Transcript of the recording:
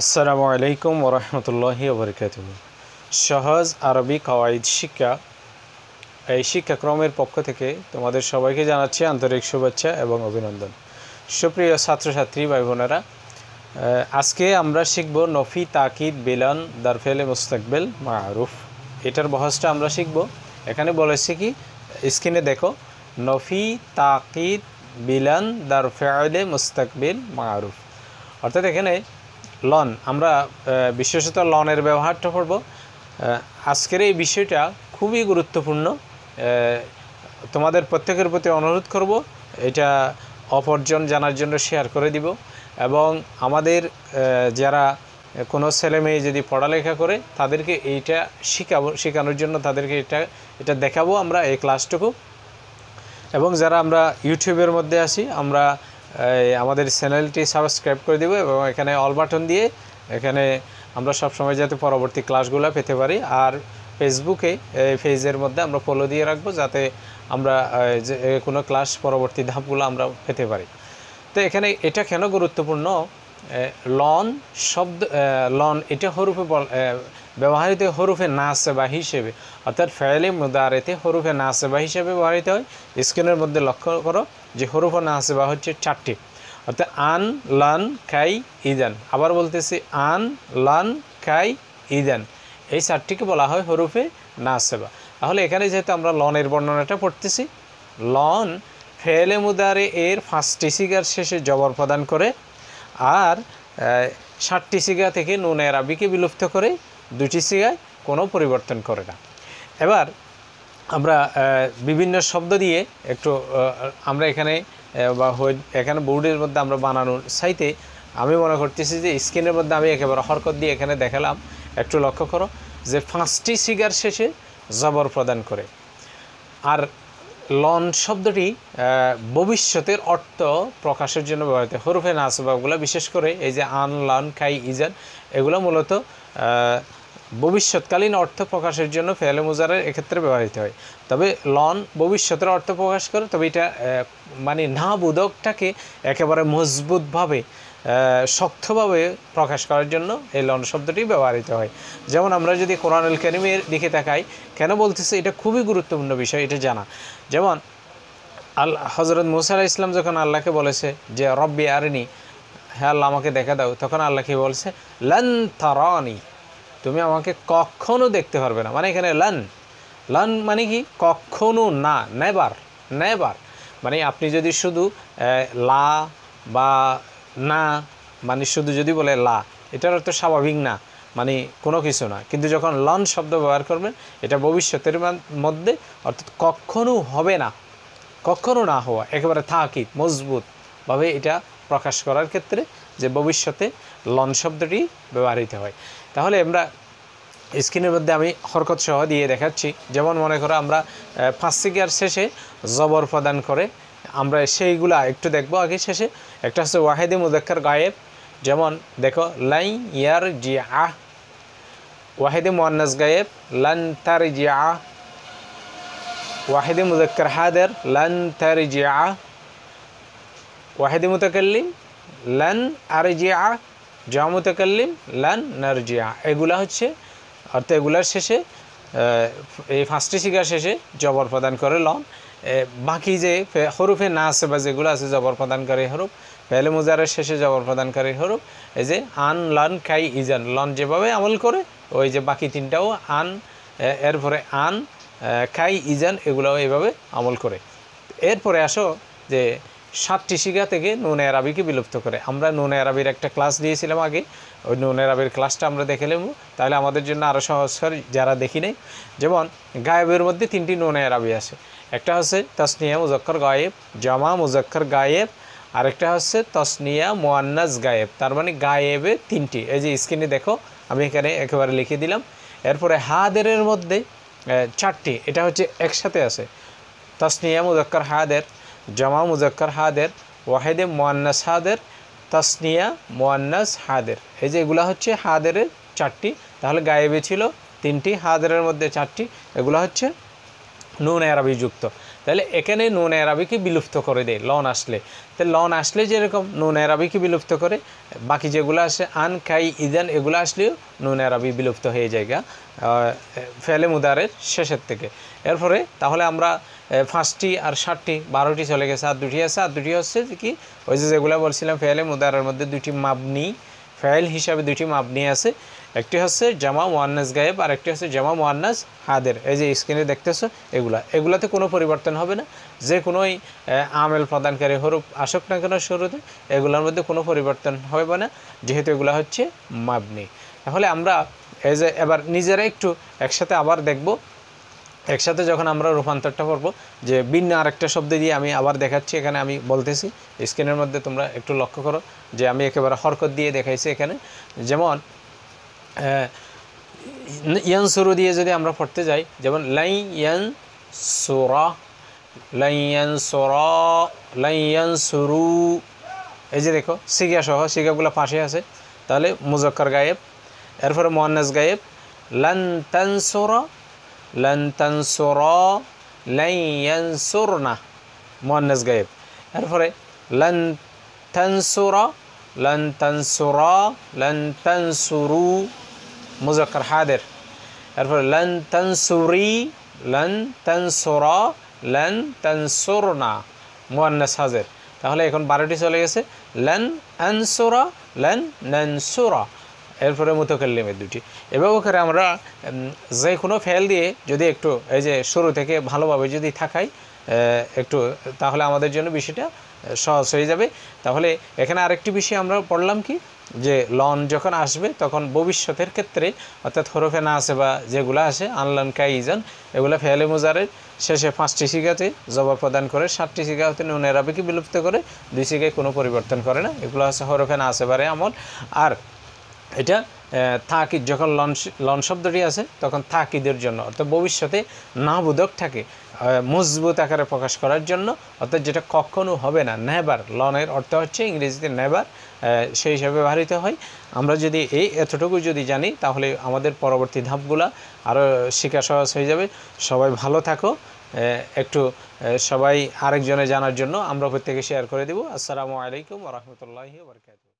আসসালামু আলাইকুম ওয়া রাহমাতুল্লাহি ওয়া বারাকাতুহু। সহজ আরবি কাওয়াইদ শিক্ষা এই শিক্ষাক্রমের পক্ষ থেকে তোমাদের সবাইকে জানাচ্ছি আন্তরিক শুভেচ্ছা এবং অভিনন্দন। সুপ্রিয় ছাত্রছাত্রী ভাই বোনেরা, আজকে আমরা শিখব নফি তাকিদ বিলান দার ফেলে মুস্তাকবিল মারুফ। এটার বহসটা আমরা শিখব। এখানে বলেছি কি, স্ক্রিনে দেখো, নফি তাকিদ বিলান দার ফেলে মুস্তাকবিল মারুফ। অর্থাৎ এখানে লন, আমরা বিশেষত লনের ব্যবহারটা পড়ব। আজকের এই বিষয়টা খুবই গুরুত্বপূর্ণ। তোমাদের প্রত্যেকের প্রতি অনুরোধ করব এটা অপরজন জানার জন্য শেয়ার করে দিব, এবং আমাদের যারা কোনো ছেলে মেয়ে যদি পড়ালেখা করে তাদেরকে এইটা শেখানোর জন্য তাদেরকে এটা দেখাবো আমরা এই ক্লাসটুকু। এবং যারা আমরা ইউটিউবের মধ্যে আছি, আমরা আমাদের চ্যানেলটি সাবস্ক্রাইব করে দেব এবং এখানে অল বাটন দিয়ে এখানে আমরা সবসময় যাতে পরবর্তী ক্লাসগুলো পেতে পারি। আর ফেসবুকে পেজের মধ্যে আমরা ফলো দিয়ে রাখবো যাতে আমরা যে কোনো ক্লাস পরবর্তী ধাপগুলো আমরা পেতে পারি। তো এখানে এটা কেন গুরুত্বপূর্ণ, লন শব্দ, লন এটা হরুফে ব্যবহৃত হরুফে নাসেবা হিসেবে, অর্থাৎ ফেলে মুদারেতে হরুফে নাসেবা হিসেবে ব্যবহৃত হয়। স্ক্রিনের মধ্যে লক্ষ্য করো যে হরুফ নাসেবা হচ্ছে 4টি, অর্থাৎ আন, লান, কাই, ইদান। আবার বলতেছি আন, লান, কাই, ইদান, এই 4টিকে বলা হয় হরুফে নাসেবা। তাহলে এখানে যেহেতু আমরা লনের বর্ণনাটা পড়তেছি, লন ফেলে মুদারে এর 5টি সিগার শেষে জবর প্রদান করে, আর 7টি সিগা থেকে নুনে আরবিকে বিলুপ্ত করে, 2টি সিগায় কোনো পরিবর্তন করে না। এবার আমরা বিভিন্ন শব্দ দিয়ে একটু আমরা এখানে এখানে বোর্ডের মধ্যে আমরা বানানোর চাইতে আমি মনে করতেছি যে স্ক্রিনের মধ্যে আমি একেবারে হরকত দিয়ে এখানে দেখালাম। একটু লক্ষ্য করো যে 5টি সিগার শেষে জবর প্রদান করে। আর লন শব্দটি ভবিষ্যতের অর্থ প্রকাশের জন্য ব্যবহৃত হরুফে নাসবাগুলো, বিশেষ করে এই যে আন, লান, কাই, ইজান, এগুলো মূলত ভবিষ্যৎকালীন অর্থ প্রকাশের জন্য ফেলে মুজারের এক্ষেত্রে ব্যবহৃত হয়। তবে লন ভবিষ্যতের অর্থ প্রকাশ করে, তবে এটা মানে না বোধকটাকে একেবারে মজবুতভাবে শক্তভাবে প্রকাশ করার জন্য এই লন শব্দটি ব্যবহৃত হয়। যেমন আমরা যদি কোরআনুল কারীমের দিকে তাকাই, কেন বলতেছে এটা খুবই গুরুত্বপূর্ণ বিষয় এটা জানা। যেমন হযরত মুসা আলাইহিস সালাম যখন আল্লাহকে বলেছে যে রব্বি আরিনি, হ্যাঁ আল্লাহ আমাকে দেখা দাও, তখন আল্লাহ কি বলছে, লান তারানি, তুমি আমাকে কখনো দেখতে পারবে না। মানে এখানে লান, লান মানে কি, কখনো না, নেভার, নেভার। মানে আপনি যদি শুধু লা বা না, মানে শুধু যদি বলে লা, এটার অর্থ স্বাভাবিক না, মানে কোনো কিছু না। কিন্তু যখন লন শব্দ ব্যবহার করবেন, এটা ভবিষ্যতের মধ্যে, অর্থাৎ কখনো হবে না, কখনো না হওয়া, একেবারে তাকিদ মজবুতভাবে এটা প্রকাশ করার ক্ষেত্রে যে ভবিষ্যতে লন শব্দটি ব্যবহৃত হয়। তাহলে আমরা স্ক্রিনের মধ্যে আমি হরকত সহ দিয়ে দেখাচ্ছি। যেমন মনে করো আমরা 5 সিগার শেষে জবর প্রদান করে, আমরা সেইগুলা একটু দেখবো আগে শেষে। একটা হচ্ছে ওয়াহিদে মুজাক্কার গায়েব, যেমন দেখো লাই ইয়ার জিআ, ওয়াহিদে মুআন্নাস গায়েব লান তারজিআ, ওয়াহিদে মুজাক্কার হাদের লান তারজিআ, ওয়াহিদে মুতাকাল্লিম লান আরজিআ, জা মুতাকাল্লিম লান নারজিআ। এগুলা হচ্ছে, অর্থাৎ এগুলার শেষে এই 5টি সিগার শেষে জবর প্রদান করে লন। বাকি যে হরুফে নাসবা যেগুলো আছে জবর প্রদানকারী হরুফ, ফেলে মুজারের শেষে জবর প্রদানকারী হরুফ, এই যে আন, লান, কাই, ইজান, লন যেভাবে আমল করে, ওই যে বাকি 3টাও আন, এরপরে আন, কাই, ইজান, এগুলোও এইভাবে আমল করে। এরপরে আসো যে 7টি সিগা থেকে নুনে আরবিকে বিলুপ্ত করে। আমরা নুনে আরবির একটা ক্লাস দিয়েছিলাম আগে, ওই নুনে আরবির ক্লাসটা আমরা দেখে নেব, তাহলে আমাদের জন্য আরও সহজ হয় যারা দেখি নেই। যেমন গায়েবের মধ্যে 3টি নুনে আরবি আছে, একটা হচ্ছে তাসনিয়া মুজাক্কার গায়েব, জামা মুজাক্কার গায়েব, আরেকটা হচ্ছে তাসনিয়া মুআন্নাস গায়েব। তার মানে গায়েবে 3টি, এই যে স্ক্রিনে দেখো আমি এখানে একেবারে লিখে দিলাম। এরপরে হাদেরের মধ্যে 4টি, এটা হচ্ছে একসাথে আছে, তাসনিয়া মুজাক্কার হাদের, জামা মুজাক্কার হাদের, ওয়াহিদে মুআন্নাস হাদের, তাসনিয়া মুআন্নাস হাদের। এই যে এগুলা হচ্ছে হাদেরের 4টি। তাহলে গায়েবে ছিল 3টি, হাদেরের মধ্যে 4টি, এগুলো হচ্ছে নুন আরবি যুক্ত। তাহলে এখানে নুন এরাবিকে বিলুপ্ত করে দেয় লন আসলে। তো লন আসলে যেরকম নুন এরাবিকে বিলুপ্ত করে, বাকি যেগুলো আসে আন কাই ইদান এগুলো আসলেও নুন এরাবি বিলুপ্ত হয়ে যায় ফেলে মুদারের শেষের থেকে। এরপরে তাহলে আমরা 5টি আর 7টি 12টি চলে গেছে, আর 2টি আছে। আর 2টি হচ্ছে কি ওই যেগুলো বলছিলাম ফেলে মুদারের মধ্যে 2টি মাবনি ফাইল হিসাবে 2টি মাবনি আছে। একটি হচ্ছে জামা মুয়ান্নাস গায়েব আর একটি হচ্ছে জামা মুয়ান্নাস হাদের। এই যে স্ক্রিনে দেখতেছো এগুলাতে কোনো পরিবর্তন হবে না। যে কোনোই আমেল প্রদানকারী হরফ আসুক না কেন শুরুতে, এগুলোর মধ্যে কোনো পরিবর্তন হবে না, যেহেতু এগুলো হচ্ছে মাবনি। তাহলে আমরা এই যে এবার নিজেরা একটু একসাথে আবার দেখব, একসাথে যখন আমরা রূপান্তরটা করব, যে ভিন্ন আরেকটা শব্দ দিয়ে আমি আবার দেখাচ্ছি। এখানে আমি বলতেছি স্ক্রিনের মধ্যে তোমরা একটু লক্ষ্য করো যে আমি একেবারে হরকত দিয়ে দেখাইছি এখানে। যেমন ইয়ানসুরু দিয়ে যদি আমরা পড়তে যাই, যেমন লাই ইয়ানসুরা, লাই ইয়ানসুরা, লাই ইয়ানসুরু। এই যে দেখো সিগা সহ, সিগাগুলো পাশে আছে। তাহলে মুজাক্কার গায়েব, এরপরে মুয়ান্নাস গায়েব, লান তানসুরা, লান তানসুরা, লাই ইয়ানসুরনা, মুয়ান্নাস গায়েব। এরপরে লান তানসুরা, লান তানসুরা, লান তানসুরু, মুজাক্কার হাদের। এরপরে লান তানসুরি, লান তানসুরা, লান তানসুরনা, মুয়ান্নাস হাজের। তাহলে এখন 12টি চলে গেছে, লান আনসুরা, লান নানসুরা। এরপরে মুতাকাল্লিমের 2টি। এভাবে করে আমরা যে কোনো ফেল দিয়ে যদি একটু এই যে শুরু থেকে ভালোভাবে যদি থাকাই একটু, তাহলে আমাদের জন্য বিষয়টা সহজ হয়ে যাবে। তাহলে এখানে আরেকটি বিষয় আমরা পড়লাম কি, যে লন যখন আসবে তখন ভবিষ্যতের ক্ষেত্রে অর্থাৎ হরফে না আসে বা যেগুলো আসে আনলান কাইজান, এগুলো ফেলে মুজারের শেষে 5টি সিগাতে জবাব প্রদান করে, 7টি সিগা হতে নুন এরাবিকে বিলুপ্ত করে, 2 সিগায় কোনো পরিবর্তন করে না। এগুলো হচ্ছে হরফে না আসে বারে আমল। আর এটা তাকিদ, যখন লন শব্দটি আছে তখন তাকিদের জন্য, অর্থাৎ ভবিষ্যতে না বোধক থাকে মজবুত আকারে প্রকাশ করার জন্য, অর্থাৎ যেটা কখনো হবে না, নেভার। লনের অর্থ হচ্ছে ইংরেজিতে নেভার, সেই হিসাবে ব্যবহৃত হয়। আমরা যদি এতটুকু যদি জানি তাহলে আমাদের পরবর্তী ধাপগুলা আরও শেখা সহজ হয়ে যাবে। সবাই ভালো থাকো। একটু সবাই আরেকজনে জানার জন্য আমরা প্রত্যেকে শেয়ার করে দেব। আসসালামু আলাইকুম ওয়া রাহমাতুল্লাহি ওয়া বারাকাতুহু।